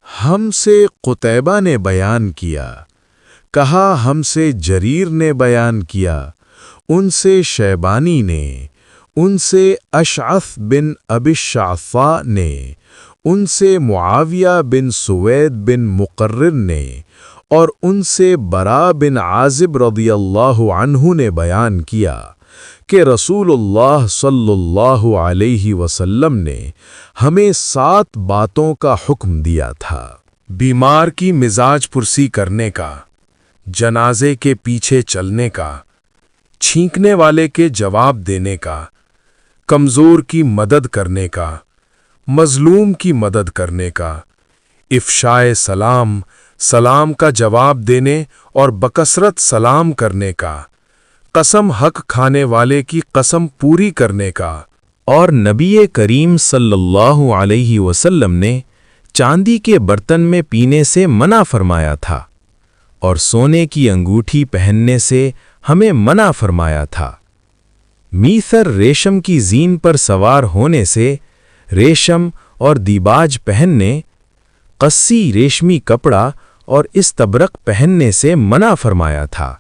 हमसे कुतैबा ने बयान किया, कहा हमसे जरीर ने बयान किया, उनसे शैबानी ने, उनसे अशअस बिन अबी शाफ़ा ने, उनसे मुआविया बिन सुवैद बिन मुक़र्रिर ने और उनसे बरा बिन आज़िब रज़ियल्लाहु अन्हु ने बयान किया कि रसूलुल्लाह सल्लल्लाहु अलैहि वसल्लम ने हमें 7 बातों का हुक्म दिया था। बीमार की मिजाज पुरसी करने का, जनाजे के पीछे चलने का, छींकने वाले के जवाब देने का, कमज़ोर की मदद करने का, मज़लूम की मदद करने का, इफ़शाए सलाम, सलाम का जवाब देने और बकसरत सलाम करने का, कसम हक खाने वाले की कसम पूरी करने का। और नबी करीम सल्लल्लाहु अलैहि वसल्लम ने चांदी के बर्तन में पीने से मना फरमाया था और सोने की अंगूठी पहनने से हमें मना फरमाया था। मीसर रेशम की जीन पर सवार होने से, रेशम और दीबाज पहनने, कस्सी रेशमी कपड़ा और इस्तबरक पहनने से मना फरमाया था।